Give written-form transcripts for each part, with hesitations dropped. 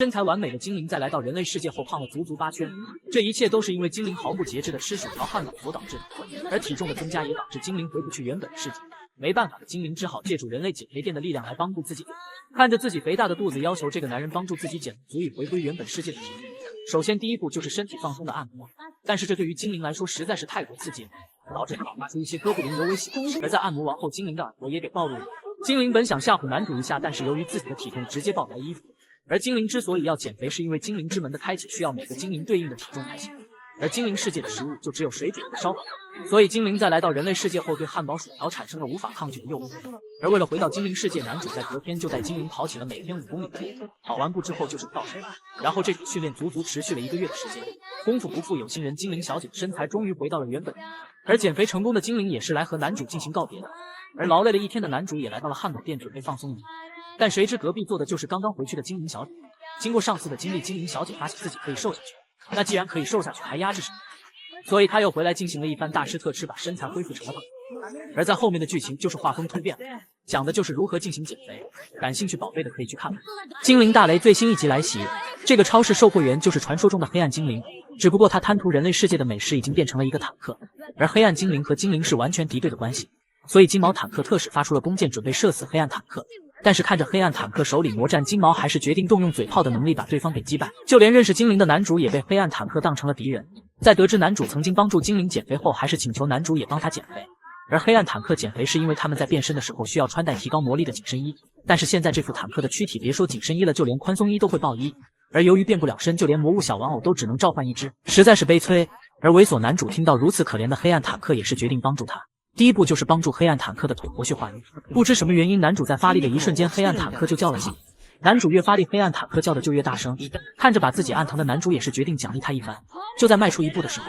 身材完美的精灵在来到人类世界后胖了足足8圈，这一切都是因为精灵毫不节制的吃薯条汉堡所导致的，而体重的增加也导致精灵回不去原本的世界。没办法的精灵只好借助人类减肥店的力量来帮助自己。看着自己肥大的肚子，要求这个男人帮助自己减足以回归原本世界的体重。首先第一步就是身体放松的按摩，但是这对于精灵来说实在是太过刺激了，导致他发出一些哥布林尤为喜。而在按摩完后，精灵的耳朵也给暴露了。精灵本想吓唬男主一下，但是由于自己的体重直接爆白衣服。而精灵之所以要减肥，是因为精灵之门的开启需要每个精灵对应的体重才行。而精灵世界的食物就只有水煮和烧烤，所以精灵在来到人类世界后，对汉堡薯条产生了无法抗拒的诱惑。而为了回到精灵世界，男主在隔天就带精灵跑起了每天5公里的步，跑完步之后就是跳绳，然后这种训练足足持续了1个月的时间。功夫不负有心人，精灵小姐的身材终于回到了原本。而减肥成功的精灵也是来和男主进行告别的。而劳累了一天的男主也来到了汉堡店准备放松一下，但谁知隔壁坐的就是刚刚回去的精灵小姐。经过上次的经历，精灵小姐发现自己可以瘦下去，那既然可以瘦下去，还压制什么？所以她又回来进行了一番大吃特吃，把身材恢复成了胖。而在后面的剧情就是画风突变了，讲的就是如何进行减肥。感兴趣宝贝的可以去看看。精灵大雷最新一集来袭，这个超市售货员就是传说中的黑暗精灵，只不过他贪图人类世界的美食，已经变成了一个坦克。而黑暗精灵和精灵是完全敌对的关系，所以金毛坦克特使发出了弓箭，准备射死黑暗坦克。但是看着黑暗坦克手里魔战，金毛还是决定动用嘴炮的能力把对方给击败。就连认识精灵的男主也被黑暗坦克当成了敌人。在得知男主曾经帮助精灵减肥后，还是请求男主也帮他减肥。而黑暗坦克减肥是因为他们在变身的时候需要穿戴提高魔力的紧身衣，但是现在这副坦克的躯体别说紧身衣了，就连宽松衣都会爆衣。而由于变不了身，就连魔物小玩偶都只能召唤一只，实在是悲催。而猥琐男主听到如此可怜的黑暗坦克，也是决定帮助他。第一步就是帮助黑暗坦克的腿活血化瘀。不知什么原因，男主在发力的一瞬间，黑暗坦克就叫了起来。男主越发力，黑暗坦克叫的就越大声。看着把自己按疼的男主，也是决定奖励他一番。就在迈出一步的时候，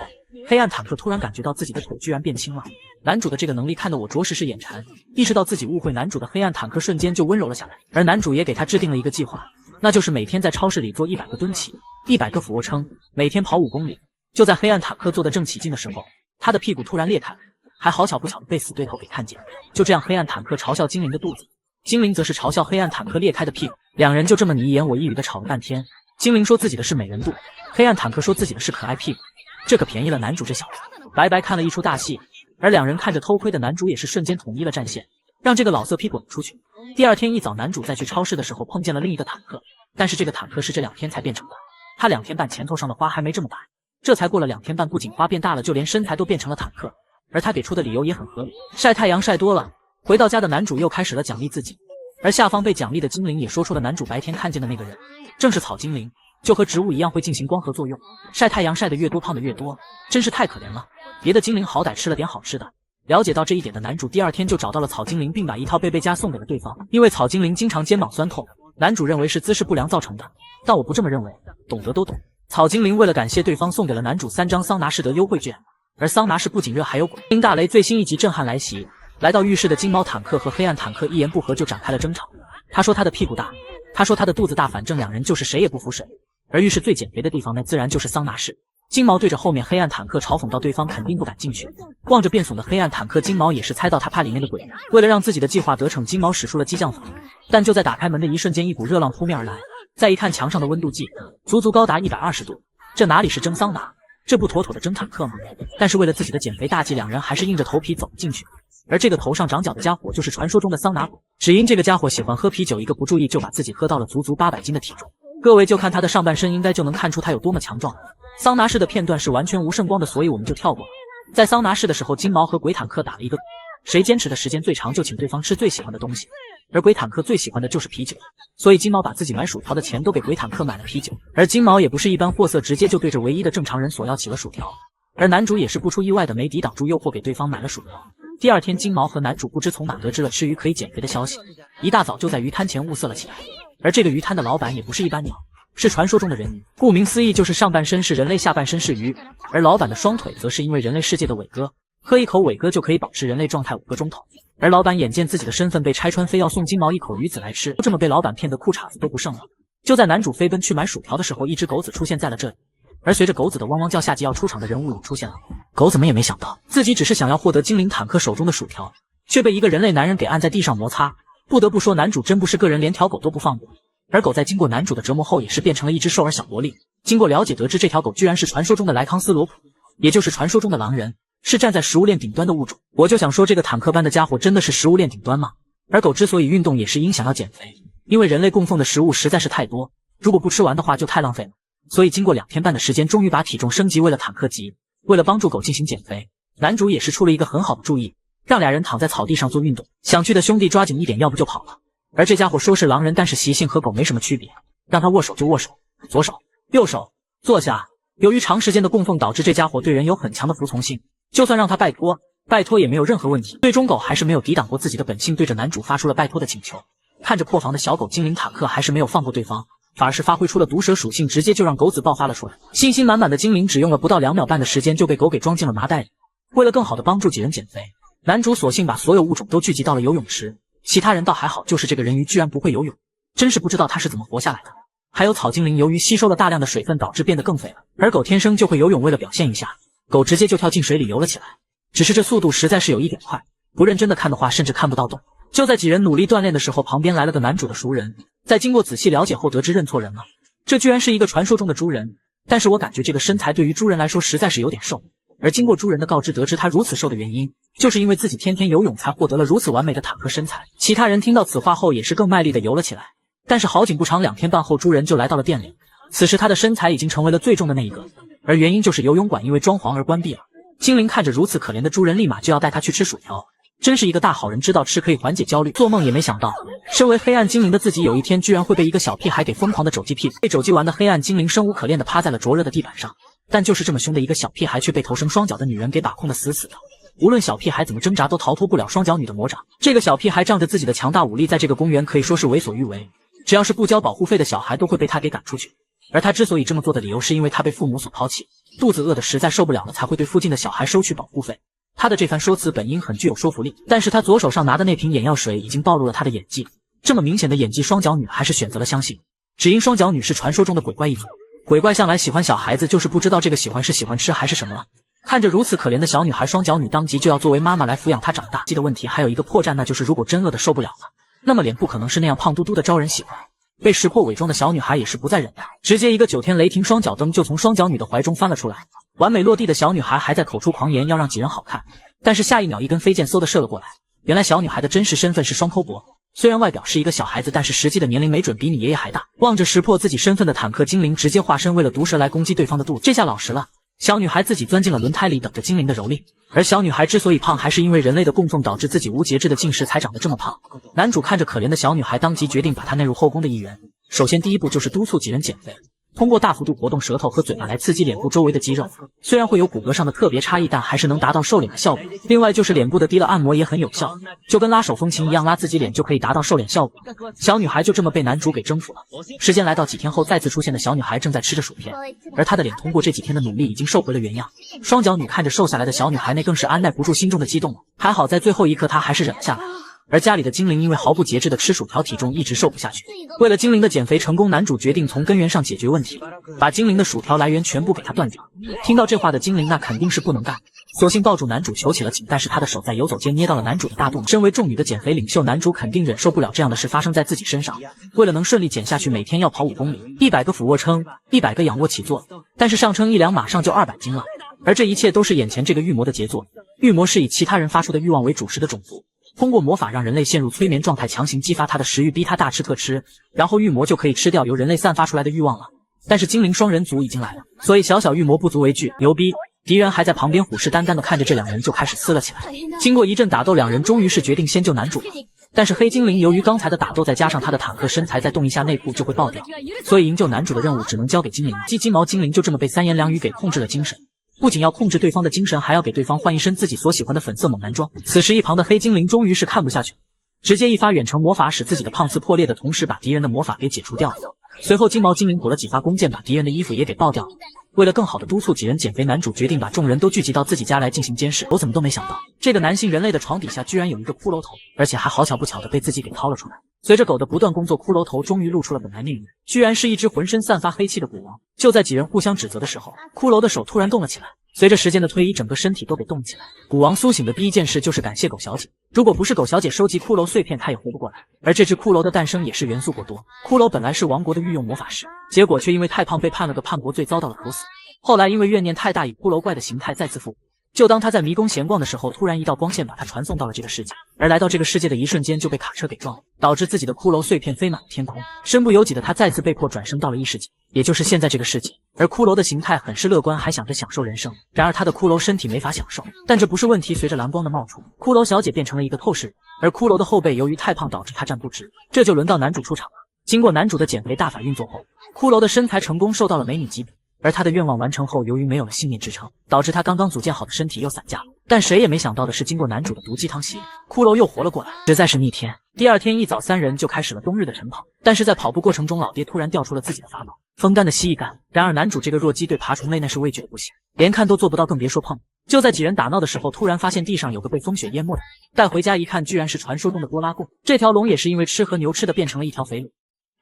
黑暗坦克突然感觉到自己的腿居然变轻了。男主的这个能力看得我着实是眼馋。意识到自己误会男主的黑暗坦克瞬间就温柔了下来。而男主也给他制定了一个计划，那就是每天在超市里做100个蹲起，100个俯卧撑，每天跑5公里。就在黑暗坦克做得正起劲的时候，他的屁股突然裂开了。还好巧不巧的被死对头给看见。就这样，黑暗坦克嘲笑精灵的肚子，精灵则是嘲笑黑暗坦克裂开的屁股，两人就这么你一言我一语的吵了半天。精灵说自己的是美人肚，黑暗坦克说自己的是可爱屁股，这可便宜了男主这小子，白白看了一出大戏。而两人看着偷窥的男主也是瞬间统一了战线，让这个老色批滚出去。第二天一早，男主在去超市的时候碰见了另一个坦克，但是这个坦克是这2天才变成的，他2天半前头上的花还没这么大，这才过了2天半，不仅花变大了，就连身材都变成了坦克。而他给出的理由也很合理，晒太阳晒多了。回到家的男主又开始了奖励自己，而下方被奖励的精灵也说出了男主白天看见的那个人正是草精灵，就和植物一样会进行光合作用，晒太阳晒得越多胖得越多，真是太可怜了。别的精灵好歹吃了点好吃的。了解到这一点的男主第2天就找到了草精灵，并把一套贝贝夹送给了对方。因为草精灵经常肩膀酸痛，男主认为是姿势不良造成的，但我不这么认为，懂得都懂。草精灵为了感谢对方，送给了男主3张桑拿士得优惠券。而桑拿室不仅热还有滚。精灵大雷最新一集震撼来袭，来到浴室的金毛坦克和黑暗坦克一言不合就展开了争吵。他说他的屁股大，他说他的肚子大，反正两人就是谁也不服谁。而浴室最减肥的地方那自然就是桑拿室。金毛对着后面黑暗坦克嘲讽到对方肯定不敢进去。望着变怂的黑暗坦克，金毛也是猜到他怕里面的鬼。为了让自己的计划得逞，金毛使出了激将法。但就在打开门的一瞬间，一股热浪扑面而来。再一看墙上的温度计，足足高达120度，这哪里是蒸桑拿？这不妥妥的蒸坦克吗？但是为了自己的减肥大计，两人还是硬着头皮走了进去。而这个头上长角的家伙就是传说中的桑拿鬼，只因这个家伙喜欢喝啤酒，一个不注意就把自己喝到了足足800斤的体重。各位就看他的上半身，应该就能看出他有多么强壮。桑拿室的片段是完全无圣光的，所以我们就跳过了。在桑拿室的时候，金毛和鬼坦克打了一个，谁坚持的时间最长就请对方吃最喜欢的东西。而鬼坦克最喜欢的就是啤酒，所以金毛把自己买薯条的钱都给鬼坦克买了啤酒。而金毛也不是一般货色，直接就对着唯一的正常人索要起了薯条。而男主也是不出意外的没抵挡住诱惑，给对方买了薯条。第2天，金毛和男主不知从哪得知了吃鱼可以减肥的消息，一大早就在鱼摊前物色了起来。而这个鱼摊的老板也不是一般鸟，是传说中的人鱼，顾名思义就是上半身是人类，下半身是鱼。而老板的双腿则是因为人类世界的伟哥，喝一口伟哥就可以保持人类状态5个钟头。而老板眼见自己的身份被拆穿，非要送金毛一口鱼子来吃，就这么被老板骗得裤衩子都不剩了。就在男主飞奔去买薯条的时候，一只狗子出现在了这里。而随着狗子的汪汪叫，下集要出场的人物也出现了。狗子们也没想到，自己只是想要获得精灵坦克手中的薯条，却被一个人类男人给按在地上摩擦。不得不说，男主真不是个人，连条狗都不放过。而狗在经过男主的折磨后，也是变成了一只兽儿小萝莉。经过了解得知，这条狗居然是传说中的莱康斯罗普，也就是传说中的狼人，是站在食物链顶端的物种。我就想说，这个坦克般的家伙真的是食物链顶端吗？而狗之所以运动，也是因想要减肥，因为人类供奉的食物实在是太多，如果不吃完的话就太浪费了。所以经过2天半的时间，终于把体重升级为了坦克级。为了帮助狗进行减肥，男主也是出了一个很好的主意，让俩人躺在草地上做运动，想去的兄弟抓紧一点，要不就跑了。而这家伙说是狼人，但是习性和狗没什么区别，让他握手就握手，左手右手坐下。由于长时间的供奉，导致这家伙对人有很强的服从性，就算让他拜托也没有任何问题。最终狗还是没有抵挡过自己的本性，对着男主发出了拜托的请求。看着破防的小狗精灵塔克还是没有放过对方，反而是发挥出了毒蛇属性，直接就让狗子爆发了出来。信心满满的精灵只用了不到2秒半的时间就被狗给装进了麻袋里。为了更好的帮助几人减肥，男主索性把所有物种都聚集到了游泳池，其他人倒还好，就是这个人鱼居然不会游泳，真是不知道他是怎么活下来的。还有草精灵，由于吸收了大量的水分，导致变得更肥了。而狗天生就会游泳，为了表现一下，狗直接就跳进水里游了起来。只是这速度实在是有一点快，不认真的看的话，甚至看不到洞。就在几人努力锻炼的时候，旁边来了个男主的熟人，在经过仔细了解后，得知认错人了，这居然是一个传说中的猪人。但是我感觉这个身材对于猪人来说实在是有点瘦。而经过猪人的告知，得知他如此瘦的原因，就是因为自己天天游泳才获得了如此完美的坦克身材。其他人听到此话后，也是更卖力的游了起来。但是好景不长，2天半后，猪人就来到了店里。此时他的身材已经成为了最重的那一个，而原因就是游泳馆因为装潢而关闭了。精灵看着如此可怜的猪人，立马就要带他去吃薯条。真是一个大好人，知道吃可以缓解焦虑，做梦也没想到，身为黑暗精灵的自己，有一天居然会被一个小屁孩给疯狂的肘击屁股。被肘击完的黑暗精灵生无可恋的趴在了灼热的地板上，但就是这么凶的一个小屁孩，却被头生双脚的女人给把控的死死的。无论小屁孩怎么挣扎，都逃脱不了双脚女的魔掌。这个小屁孩仗着自己的强大武力，在这个公园可以说是为所欲为，只要是不交保护费的小孩都会被他给赶出去。而他之所以这么做的理由，是因为他被父母所抛弃，肚子饿得实在受不了了，才会对附近的小孩收取保护费。他的这番说辞本应很具有说服力，但是他左手上拿的那瓶眼药水已经暴露了他的演技。这么明显的演技，双脚女还是选择了相信，只因双脚女是传说中的鬼怪一族，鬼怪向来喜欢小孩子，就是不知道这个喜欢是喜欢吃还是什么了。看着如此可怜的小女孩，双脚女当即就要作为妈妈来抚养她长大。记的问题还有一个破绽，那就是如果真饿得受不了了，那么脸不可能是那样胖嘟嘟的招人喜欢。被识破伪装的小女孩也是不再忍耐，直接一个9天雷霆双脚蹬就从双脚女的怀中翻了出来。完美落地的小女孩还在口出狂言，要让几人好看，但是下一秒一根飞剑嗖的射了过来。原来小女孩的真实身份是双抠脖，虽然外表是一个小孩子，但是实际的年龄没准比你爷爷还大。望着识破自己身份的坦克精灵，直接化身为了毒蛇来攻击对方的肚子。这下老实了，小女孩自己钻进了轮胎里，等着精灵的蹂躏。而小女孩之所以胖，还是因为人类的供奉导致自己无节制的进食才长得这么胖。男主看着可怜的小女孩，当即决定把她纳入后宫的一员。首先第一步就是督促几人减肥，通过大幅度活动舌头和嘴巴来刺激脸部周围的肌肉，虽然会有骨骼上的特别差异，但还是能达到瘦脸的效果。另外就是脸部的滴了按摩也很有效，就跟拉手风琴一样，拉自己脸就可以达到瘦脸效果。小女孩就这么被男主给征服了。时间来到几天后，再次出现的小女孩正在吃着薯片，而她的脸通过这几天的努力已经瘦回了原样。双脚女看着瘦下来的小女孩，那更是按耐不住心中的激动了。还好在最后一刻她还是忍了下来。而家里的精灵因为毫不节制的吃薯条，体重一直瘦不下去。为了精灵的减肥成功，男主决定从根源上解决问题，把精灵的薯条来源全部给它断掉。听到这话的精灵那肯定是不能干，索性抱住男主求起了情，但是他的手在游走间捏到了男主的大肚。身为众女的减肥领袖，男主肯定忍受不了这样的事发生在自己身上。为了能顺利减下去，每天要跑5公里，100个俯卧撑，100个仰卧起坐，但是上称1两马上就200斤了。而这一切都是眼前这个御魔的杰作。御魔是以其他人发出的欲望为主食的种族，通过魔法让人类陷入催眠状态，强行激发他的食欲，逼他大吃特吃，然后御魔就可以吃掉由人类散发出来的欲望了。但是精灵双人族已经来了，所以小小御魔不足为惧，牛逼！敌人还在旁边虎视眈眈的看着这两人就开始撕了起来。经过一阵打斗，两人终于是决定先救男主了。但是黑精灵由于刚才的打斗再加上他的坦克身材，再动一下内裤就会爆掉，所以营救男主的任务只能交给精灵。鸡毛精灵就这么被三言两语给控制了精神，不仅要控制对方的精神，还要给对方换一身自己所喜欢的粉色猛男装。此时一旁的黑精灵终于是看不下去，直接一发远程魔法，使自己的胖次破裂的同时把敌人的魔法给解除掉了。随后金毛精灵补了几发弓箭，把敌人的衣服也给爆掉了。为了更好的督促几人减肥，男主决定把众人都聚集到自己家来进行监视。我怎么都没想到，这个男性人类的床底下居然有一个骷髅头，而且还好巧不巧的被自己给掏了出来。随着狗的不断工作，骷髅头终于露出了本来面目，居然是一只浑身散发黑气的古王。就在几人互相指责的时候，骷髅的手突然动了起来，随着时间的推移，整个身体都给冻起来。古王苏醒的第一件事就是感谢狗小姐，如果不是狗小姐收集骷髅碎片，他也活不过来。而这只骷髅的诞生也是元素过多。骷髅本来是王国的御用魔法师，结果却因为太胖被判了个叛国罪，遭到了处死。后来因为怨念太大，以骷髅怪的形态再次复活。就当他在迷宫闲逛的时候，突然一道光线把他传送到了这个世界，而来到这个世界的一瞬间就被卡车给撞了，导致自己的骷髅碎片飞满了天空。身不由己的他再次被迫转生到了异世界，也就是现在这个世界。而骷髅的形态很是乐观，还想着享受人生。然而他的骷髅身体没法享受，但这不是问题。随着蓝光的冒出，骷髅小姐变成了一个透视人，而骷髅的后背由于太胖导致他站不直。这就轮到男主出场了。经过男主的减肥大法运作后，骷髅的身材成功瘦到了美女级别。而他的愿望完成后，由于没有了信念支撑，导致他刚刚组建好的身体又散架了。但谁也没想到的是，经过男主的毒鸡汤洗礼，骷髅又活了过来，实在是逆天。第二天一早，三人就开始了冬日的晨跑。但是在跑步过程中，老爹突然调出了自己的法宝——风干的蜥蜴干。然而男主这个弱鸡对爬虫类那是畏惧的不行，连看都做不到，更别说碰。就在几人打闹的时候，突然发现地上有个被风雪淹没的，带回家一看，居然是传说中的多拉贡。这条龙也是因为吃和牛吃的变成了一条肥龙。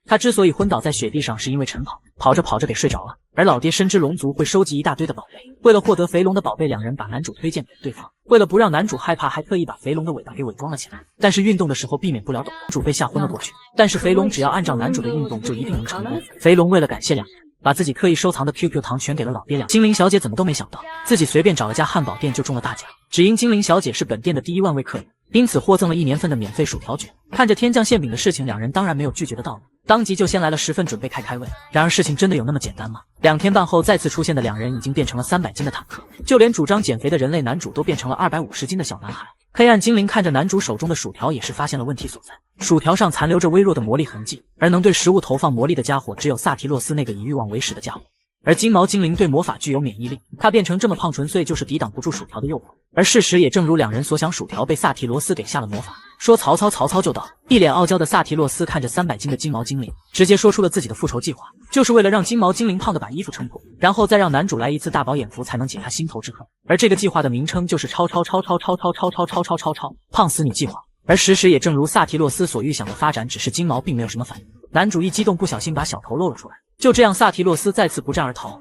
他之所以昏倒在雪地上，是因为晨跑，跑着跑着给睡着了。而老爹深知龙族会收集一大堆的宝贝，为了获得肥龙的宝贝，两人把男主推荐给了对方。为了不让男主害怕，还特意把肥龙的尾巴给伪装了起来。但是运动的时候避免不了抖，男主被吓昏了过去。但是肥龙只要按照男主的运动，就一定能成功。肥龙为了感谢两人，把自己刻意收藏的 QQ 糖全给了老爹俩。精灵小姐怎么都没想到，自己随便找了家汉堡店就中了大奖，只因精灵小姐是本店的第1万位客人，因此获赠了1年份的免费薯条卷。看着天降馅饼的事情，两人当然没有拒绝的道理，当即就先来了10份，准备开胃。然而事情真的有那么简单吗？2天半后再次出现的两人已经变成了300斤的坦克，就连主张减肥的人类男主都变成了250斤的小男孩。黑暗精灵看着男主手中的薯条，也是发现了问题所在。薯条上残留着微弱的魔力痕迹，而能对食物投放魔力的家伙只有萨提洛斯那个以欲望为食的家伙。而金毛精灵对魔法具有免疫力，他变成这么胖纯粹就是抵挡不住薯条的诱惑。而事实也正如两人所想，薯条被萨提罗斯给下了魔法。说曹操，曹操就到。一脸傲娇的萨提洛斯看着300斤的金毛精灵，直接说出了自己的复仇计划，就是为了让金毛精灵胖的把衣服撑破，然后再让男主来一次大饱眼福，才能解他心头之恨。而这个计划的名称就是超胖死你计划。而事实也正如萨提洛斯所预想的发展，只是金毛并没有什么反应。男主一激动，不小心把小头露了出来，就这样萨提洛斯再次不战而逃。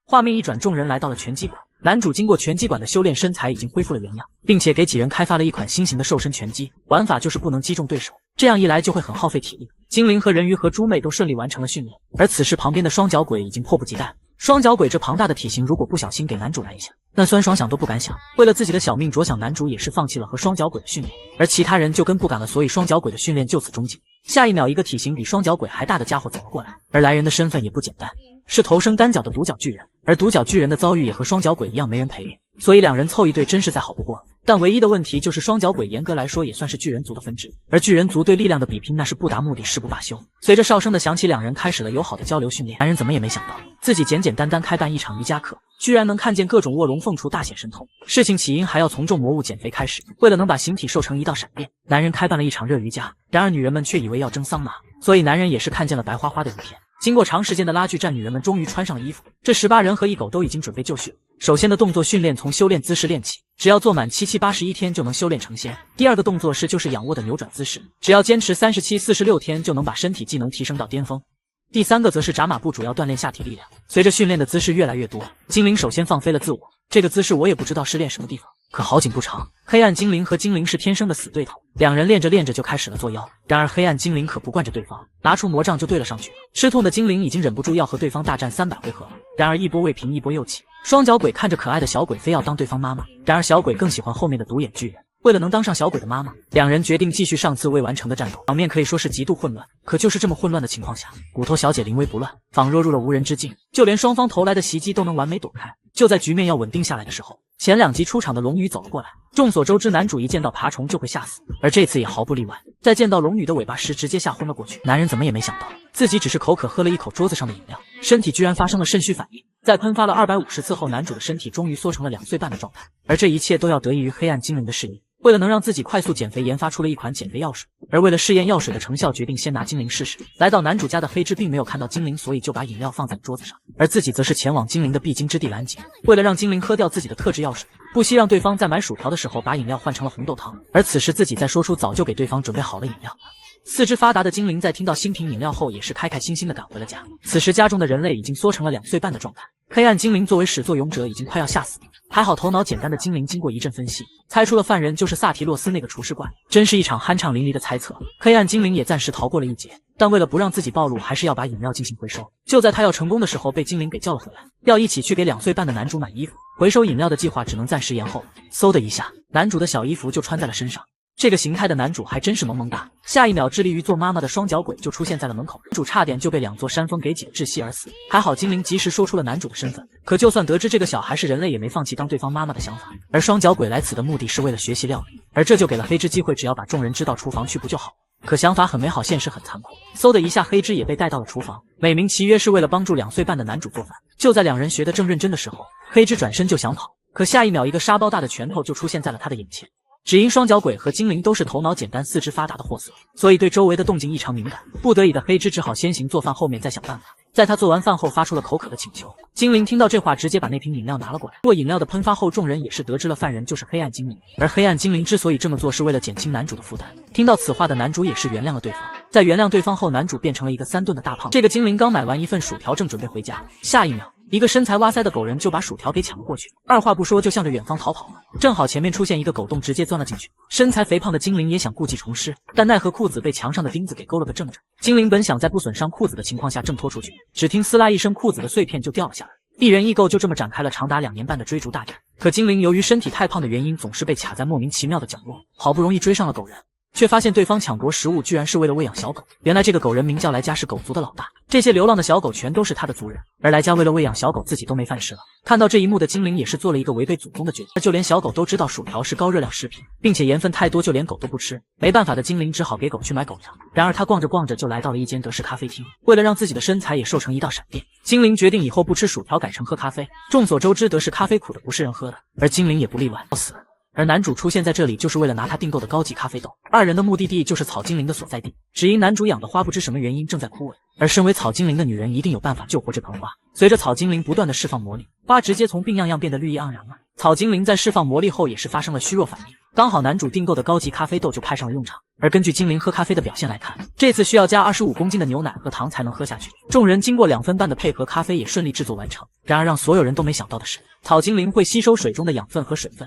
画面一转，众人来到了拳击馆。男主经过拳击馆的修炼，身材已经恢复了原样，并且给几人开发了一款新型的瘦身拳击，玩法就是不能击中对手，这样一来就会很耗费体力。精灵和人鱼和猪妹都顺利完成了训练，而此时旁边的双脚鬼已经迫不及待了。双脚鬼这庞大的体型，如果不小心给男主来一下，那酸爽想都不敢想。为了自己的小命着想，男主也是放弃了和双脚鬼的训练，而其他人就跟不敢了，所以双脚鬼的训练就此终结。下一秒，一个体型比双脚鬼还大的家伙走了过来，而来人的身份也不简单，是头生单脚的独角巨人。而独角巨人的遭遇也和双脚鬼一样没人陪练，所以两人凑一对真是再好不过了。但唯一的问题就是双脚鬼严格来说也算是巨人族的分支，而巨人族对力量的比拼那是不达目的誓不罢休。随着哨声的响起，两人开始了友好的交流训练。男人怎么也没想到，自己简简单单开办一场瑜伽课，居然能看见各种卧龙凤雏大显神通。事情起因还要从重魔物减肥开始，为了能把形体瘦成一道闪电，男人开办了一场热瑜伽。然而女人们却以为要蒸桑拿，所以男人也是看见了白花花的影片。经过长时间的拉锯战，女人们终于穿上了衣服。这18人和一狗都已经准备就绪。首先的动作训练从修炼姿势练起，只要做满7781天就能修炼成仙。第二个动作是就是仰卧的扭转姿势，只要坚持3746天就能把身体技能提升到巅峰。第三个则是扎马步，主要锻炼下体力量。随着训练的姿势越来越多，精灵首先放飞了自我。这个姿势我也不知道是练什么地方，可好景不长，黑暗精灵和精灵是天生的死对头，两人练着练着就开始了作妖。然而黑暗精灵可不惯着对方，拿出魔杖就对了上去。吃痛的精灵已经忍不住要和对方大战300回合了，然而一波未平一波又起。双脚鬼看着可爱的小鬼，非要当对方妈妈，然而小鬼更喜欢后面的独眼巨人。为了能当上小鬼的妈妈，两人决定继续上次未完成的战斗，场面可以说是极度混乱。可就是这么混乱的情况下，骨头小姐临危不乱，仿若入了无人之境，就连双方投来的袭击都能完美躲开。就在局面要稳定下来的时候，前2集出场的龙女走了过来。众所周知，男主一见到爬虫就会吓死，而这次也毫不例外。在见到龙女的尾巴时，直接吓昏了过去。男人怎么也没想到，自己只是口渴喝了一口桌子上的饮料，身体居然发生了肾虚反应。在喷发了250次后，男主的身体终于缩成了2岁半的状态。而这一切都要得益于黑暗精灵的示意。为了能让自己快速减肥，研发出了一款减肥药水。而为了试验药水的成效，决定先拿精灵试试。来到男主家的黑之并没有看到精灵，所以就把饮料放在了桌子上，而自己则是前往精灵的必经之地蓝井。为了让精灵喝掉自己的特制药水，不惜让对方在买薯条的时候把饮料换成了红豆汤。而此时自己在说出早就给对方准备好了饮料。四肢发达的精灵在听到新品饮料后，也是开开心心的赶回了家。此时家中的人类已经缩成了2岁半的状态。黑暗精灵作为始作俑者，已经快要吓死了。还好头脑简单的精灵经过一阵分析，猜出了犯人就是萨提洛斯那个厨师怪。真是一场酣畅淋漓的猜测，黑暗精灵也暂时逃过了一劫。但为了不让自己暴露，还是要把饮料进行回收。就在他要成功的时候，被精灵给叫了回来，要一起去给2岁半的男主买衣服。回收饮料的计划只能暂时延后。嗖的一下，男主的小衣服就穿在了身上。这个形态的男主还真是萌萌哒，下一秒致力于做妈妈的双脚鬼就出现在了门口，男主差点就被2座山峰给挤得窒息而死。还好精灵及时说出了男主的身份，可就算得知这个小孩是人类，也没放弃当对方妈妈的想法。而双脚鬼来此的目的是为了学习料理，而这就给了黑之机会，只要把众人知道厨房去不就好。可想法很美好，现实很残酷。嗖的一下，黑之也被带到了厨房，美名其曰是为了帮助2岁半的男主做饭。就在2人学得正认真的时候，黑之转身就想跑，可下一秒一个沙包大的拳头就出现在了他的眼前。只因双脚鬼和精灵都是头脑简单、四肢发达的货色，所以对周围的动静异常敏感。不得已的黑之只好先行做饭，后面再想办法。在他做完饭后，发出了口渴的请求。精灵听到这话，直接把那瓶饮料拿了过来。过饮料的喷发后，众人也是得知了犯人就是黑暗精灵。而黑暗精灵之所以这么做，是为了减轻男主的负担。听到此话的男主也是原谅了对方。在原谅对方后，男主变成了一个3吨的大胖子。这个精灵刚买完一份薯条，正准备回家，下一秒一个身材哇塞的狗人就把薯条给抢了过去，二话不说就向着远方逃跑了。正好前面出现一个狗洞，直接钻了进去。身材肥胖的精灵也想故技重施，但奈何裤子被墙上的钉子给勾了个正着。精灵本想在不损伤裤子的情况下挣脱出去，只听撕拉一声，裤子的碎片就掉了下来。一人一狗就这么展开了长达2年半的追逐大战。可精灵由于身体太胖的原因，总是被卡在莫名其妙的角落。好不容易追上了狗人，却发现对方抢夺食物居然是为了喂养小狗。原来这个狗人名叫莱加，是狗族的老大，这些流浪的小狗全都是他的族人。而莱加为了喂养小狗，自己都没饭吃了。看到这一幕的精灵也是做了一个违背祖宗的决定，就连小狗都知道薯条是高热量食品，并且盐分太多，就连狗都不吃。没办法的精灵只好给狗去买狗粮。然而他逛着逛着就来到了一间德式咖啡厅，为了让自己的身材也瘦成一道闪电，精灵决定以后不吃薯条，改成喝咖啡。众所周知，德式咖啡苦的不是人喝的，而精灵也不例外，要死。而男主出现在这里，就是为了拿他订购的高级咖啡豆。二人的目的地就是草精灵的所在地。只因男主养的花不知什么原因正在枯萎，而身为草精灵的女人一定有办法救活这盆花。随着草精灵不断的释放魔力，花直接从病怏怏变得绿意盎然了。草精灵在释放魔力后也是发生了虚弱反应，刚好男主订购的高级咖啡豆就派上了用场。而根据精灵喝咖啡的表现来看，这次需要加25公斤的牛奶和糖才能喝下去。众人经过2分半的配合，咖啡也顺利制作完成。然而让所有人都没想到的是，草精灵会吸收水中的养分和水分，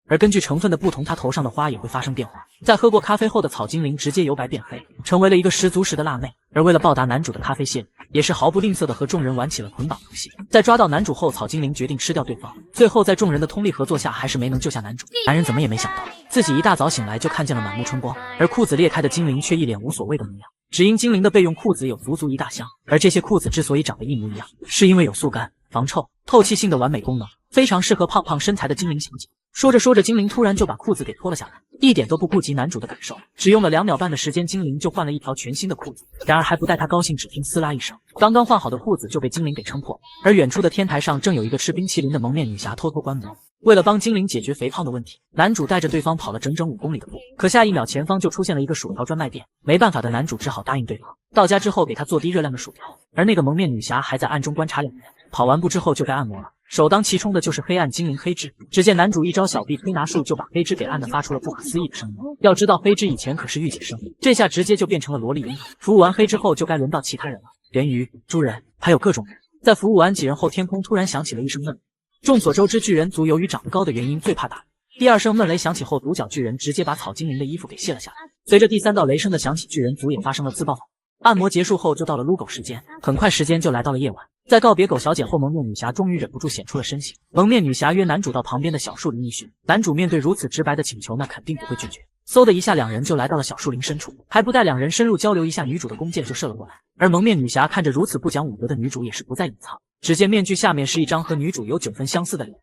而根据成分的不同，它头上的花也会发生变化。在喝过咖啡后的草精灵直接由白变黑，成为了一个十足十的辣妹。而为了报答男主的咖啡谢礼，也是毫不吝啬的和众人玩起了捆绑游戏。在抓到男主后，草精灵决定吃掉对方，最后在众人的通力合作下，还是没能救下男主。男人怎么也没想到，自己一大早醒来就看见了满目春光，而裤子裂开的精灵却一脸无所谓的模样。只因精灵的备用裤子有足足1大箱，而这些裤子之所以长得一模一样，是因为有速干、防臭、透气性的完美功能，非常适合胖胖身材的精灵小姐。说着说着，精灵突然就把裤子给脱了下来，一点都不顾及男主的感受。只用了2秒半的时间，精灵就换了一条全新的裤子。然而还不待他高兴，只听撕拉一声，刚刚换好的裤子就被精灵给撑破。而远处的天台上正有一个吃冰淇淋的蒙面女侠偷偷观摩。为了帮精灵解决肥胖的问题，男主带着对方跑了整整5公里的步。可下一秒，前方就出现了一个薯条专卖店。没办法的男主只好答应对方，到家之后给他做低热量的薯条。而那个蒙面女侠还在暗中观察2人。跑完步之后就该按摩了，首当其冲的就是黑暗精灵黑之。只见男主一招小臂推拿术就把黑之给按得发出了不可思议的声音。要知道黑之以前可是御姐生，这下直接就变成了萝莉婴。服务完黑之后，就该轮到其他人了，人鱼、猪人，还有各种人。在服务完几人后，天空突然响起了一声闷。众所周知，巨人族由于长得高的原因最怕打人。第2声闷雷响起后，独角巨人直接把草精灵的衣服给卸了下来。随着第3道雷声的响起，巨人族也发生了自爆反应。按摩结束后，就到了撸狗时间。很快时间就来到了夜晚。在告别狗小姐后，蒙面女侠终于忍不住显出了身形。蒙面女侠约男主到旁边的小树林一叙。男主面对如此直白的请求，那肯定不会拒绝。嗖的一下，2人就来到了小树林深处。还不待2人深入交流一下，女主的弓箭就射了过来。而蒙面女侠看着如此不讲武德的女主，也是不再隐藏。只见面具下面是一张和女主有9分相似的脸。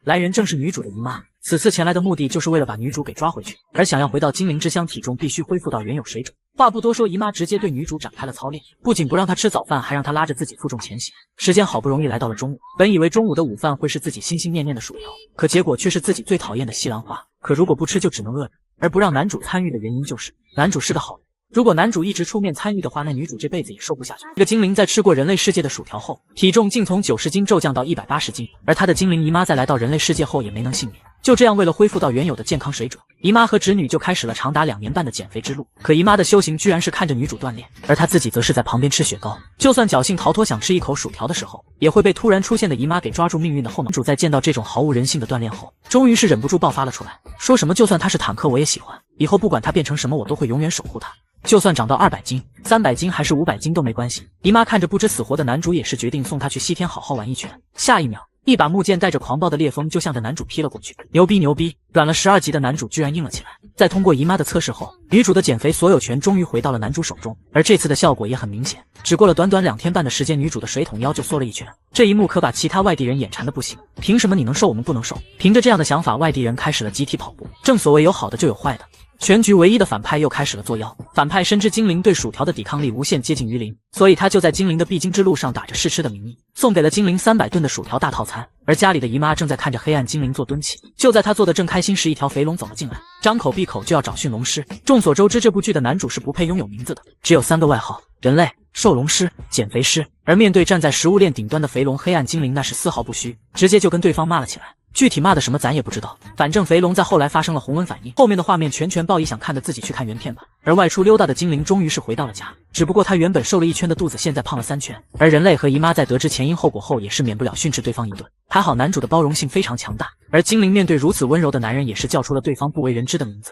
来人正是女主的姨妈，此次前来的目的就是为了把女主给抓回去，而想要回到精灵之乡，体重必须恢复到原有水准。话不多说，姨妈直接对女主展开了操练，不仅不让她吃早饭，还让她拉着自己负重前行。时间好不容易来到了中午，本以为中午的午饭会是自己心心念念的薯条，可结果却是自己最讨厌的西兰花。可如果不吃就只能饿着，而不让男主参与的原因就是男主是个好人。如果男主一直出面参与的话，那女主这辈子也瘦不下去。这个精灵在吃过人类世界的薯条后，体重竟从90斤骤降到180斤，而他的精灵姨妈在来到人类世界后也没能幸免。就这样，为了恢复到原有的健康水准，姨妈和侄女就开始了长达2年半的减肥之路。可姨妈的修行居然是看着女主锻炼，而她自己则是在旁边吃雪糕。就算侥幸逃脱想吃一口薯条的时候，也会被突然出现的姨妈给抓住命运的后脑。女主在见到这种毫无人性的锻炼后，终于是忍不住爆发了出来，说什么就算他是坦克我也喜欢，以后不管他变成什么我都会永远守护他。就算长到200斤、300斤还是500斤都没关系。姨妈看着不知死活的男主，也是决定送他去西天好好玩一圈。下一秒，一把木剑带着狂暴的烈风就向着男主劈了过去。牛逼牛逼！短了12集的男主居然硬了起来。在通过姨妈的测试后，女主的减肥所有权终于回到了男主手中，而这次的效果也很明显。只过了短短2天半的时间，女主的水桶腰就缩了一圈。这一幕可把其他外地人眼馋的不行。凭什么你能瘦我们不能瘦？凭着这样的想法，外地人开始了集体跑步。正所谓有好的就有坏的。全局唯一的反派又开始了作妖。反派深知精灵对薯条的抵抗力无限接近于零，所以他就在精灵的必经之路上打着试吃的名义，送给了精灵300吨的薯条大套餐。而家里的姨妈正在看着黑暗精灵做蹲起，就在她做的正开心时，一条肥龙走了进来，张口闭口就要找驯龙师。众所周知，这部剧的男主是不配拥有名字的，只有3个外号：人类、兽龙师、减肥师。而面对站在食物链顶端的肥龙，黑暗精灵那是丝毫不虚，直接就跟对方骂了起来。具体骂的什么咱也不知道，反正肥龙在后来发生了红纹反应，后面的画面全爆一想看的自己去看原片吧。而外出溜达的精灵终于是回到了家，只不过他原本瘦了1圈的肚子现在胖了3圈。而人类和姨妈在得知前因后果后，也是免不了训斥对方一顿。还好男主的包容性非常强大，而精灵面对如此温柔的男人，也是叫出了对方不为人知的名字。